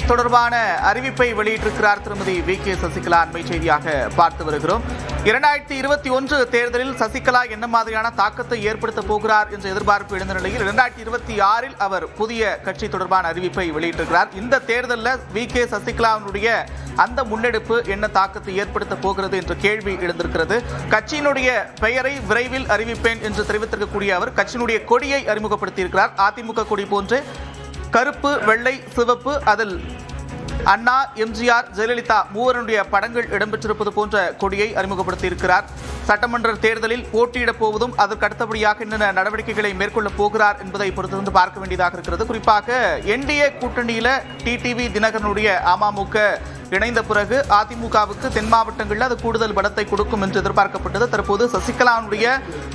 தொடர்பான அறிவிப்பை வெளியிட்டிருக்கிறார் திருமதி வி.கே. சசிகலா. அண்மை செய்தியாக பார்த்து வருகிறோம். 2021 தேர்தலில் சசிகலா என்ன மாதிரியான தாக்கத்தை ஏற்படுத்த போகிறார் என்ற எதிர்பார்ப்பு எழுந்த நிலையில் 2026 அவர் புதிய கட்சி தொடர்பான அறிவிப்பை வெளியிட்டிருக்கிறார். இந்த தேர்தலில் வி.கே. சசிகலாவுடைய அந்த முன்னெடுப்பு என்ன தாக்கத்தை ஏற்படுத்த போகிறது என்ற கேள்வி எழுந்திருக்கிறது. கட்சியினுடைய பெயரை விரைவில் அறிவிப்பேன் என்று தெரிவித்திருக்கக்கூடிய அவர் கட்சியினுடைய கொடியை அறிமுகப்படுத்தியிருக்கிறார். அதிமுக கொடி போன்று கருப்பு, வெள்ளை, சிவப்பு, அதில் அண்ணா, எம்ஜிஆர், ஜெயலலிதா மூவருடைய படங்கள் இடம்பெற்றிருப்பது போன்ற கொடியை அறிமுகப்படுத்தியிருக்கிறார். சட்டமன்ற தேர்தலில் போட்டியிடப் போவதும் அதற்கு அடுத்தபடியாக என்னென்ன நடவடிக்கைகளை மேற்கொள்ளப் போகிறார் என்பதை பொறுத்திருந்து பார்க்க வேண்டியதாக இருக்கிறது. குறிப்பாக என்டிஏ கூட்டணியில டிடிவி தினகரனுடைய அமமுக இணைந்த பிறகு அதிமுகவுக்கு தென் மாவட்டங்களில் அது கூடுதல் பலத்தை கொடுக்கும் என்று எதிர்பார்க்கப்பட்டது. தற்போது சசிகலாவுடைய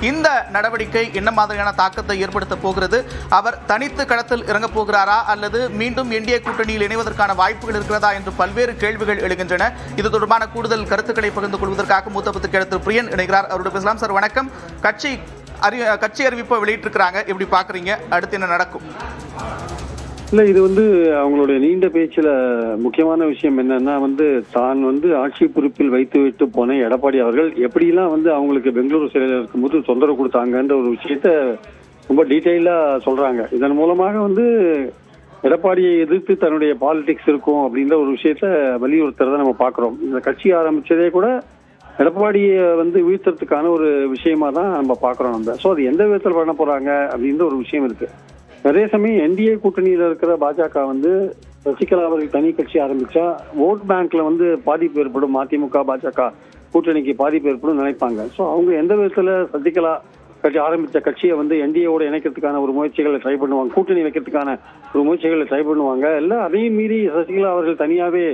இந்த நடவடிக்கை என்ன மாதிரியான தாக்கத்தை ஏற்படுத்த போகிறது? அவர் தனித்து களத்தில் இறங்கப் போகிறாரா அல்லது மீண்டும் என்டிஏ கூட்டணியில் இணைவதற்கான வாய்ப்புகள் இருக்கிறதா என்று பல்வேறு கேள்விகள் எழுகின்றன. இது தொடர்பான கூடுதல் கருத்துக்களை பகிர்ந்து கொள்வதற்காக மூத்த பத்திரிகையாளர் பிரியன் இணைகிறார். அவருடைய பேசலாம். சார் வணக்கம். கட்சி அறிவிப்பை வெளியிட்டிருக்கிறாங்க, எப்படி பாக்குறீங்க? அடுத்து என்ன நடக்கும்? இல்ல, இது அவங்களுடைய நீண்ட பேச்சுல முக்கியமான விஷயம் என்னன்னா தான் ஆட்சி பொறுப்பில் வைத்துவிட்டு போன எடப்பாடி அவர்கள் எப்படிலாம் அவங்களுக்கு பெங்களூரு சிறையில் இருக்கும்போது தொந்தரவு கொடுத்தாங்கன்ற ஒரு விஷயத்த ரொம்ப டீட்டெயிலா சொல்றாங்க. இதன் மூலமாக எடப்பாடியை எதிர்த்து தன்னுடைய பாலிடிக்ஸ் இருக்கும் அப்படின்ற ஒரு விஷயத்த வலியுறுத்துறத நம்ம பாக்குறோம். இந்த கட்சி ஆரம்பிச்சதே கூட எடப்பாடியை வீழ்த்துறதுக்கான ஒரு விஷயமா தான் நம்ம பாக்குறோம். சோ அது எந்த விதத்தில் பண்ண போறாங்க அப்படின்ற ஒரு விஷயம் இருக்கு. நிறைய சமயம் என்டிஏ கூட்டணியில இருக்கிற பாஜக சசிகலா அவர்கள் தனி கட்சி ஆரம்பிச்சா ஓட் பேங்க்ல பாதிப்பு ஏற்படும், அதிமுக பாஜக கூட்டணிக்கு பாதிப்பு ஏற்படும் நினைப்பாங்க. ஸோ அவங்க எந்த விதத்துல சசிகலா கட்சி ஆரம்பிச்ச கட்சியை என்டிஏவோட இணைக்கிறதுக்கான ஒரு முயற்சிகளை ட்ரை பண்ணுவாங்க, கூட்டணி வைக்கிறதுக்கான ஒரு முயற்சிகளை ட்ரை பண்ணுவாங்க. இல்ல அதையும் மீறி சசிகலா அவர்கள் தனியாவே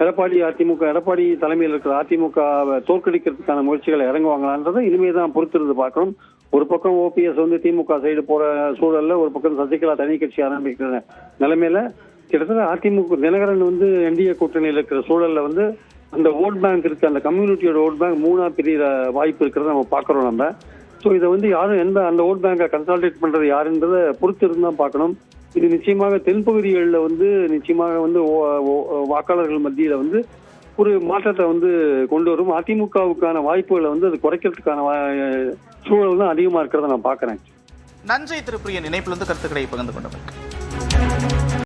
எடப்பாடி தலைமையில் இருக்கிற அதிமுக தோற்கடிக்கிறதுக்கான முயற்சிகளை இறங்குவாங்களான்றதை இனிமேதான் பொறுத்திருந்து பார்க்கணும். ஒரு பக்கம் ஓபிஎஸ் திமுக சைடு போற சூழல்ல, ஒரு பக்கம் சசிகலா தனி கட்சி ஆரம்பிக்கிற நிலைமையில கிட்டத்தட்ட அதிமுக தினகரன் என்டிஏ கூட்டணியில் இருக்கிற சூழல்ல அந்த ஓட் பேங்க் இருக்கு, அந்த கம்யூனிட்டியோட ஓட் பேங்க் மூணா பிரிகிற வாய்ப்பு இருக்கிறத நம்ம பாக்குறோம் நம்ம. ஸோ இதை யாரும் அந்த ஓட் பேங்கை கன்சால்டேட் பண்றது யாருன்றத பொறுத்து இருந்தா பார்க்கணும். இது நிச்சயமாக தென்பகுதிகளில் நிச்சயமாக வாக்காளர்கள் மத்தியில ஒரு மாற்றத்தை கொண்டு வரும். அதிமுகவுக்கான வாய்ப்புகளை அது குறைக்கிறதுக்கான சூழல் தான் அதிகமா இருக்கிறத நான் பாக்குறேன். நன்றி திரு பிரியன், இணைப்பிலிருந்து கருத்துக்களை பகிர்ந்து கொண்டவர்.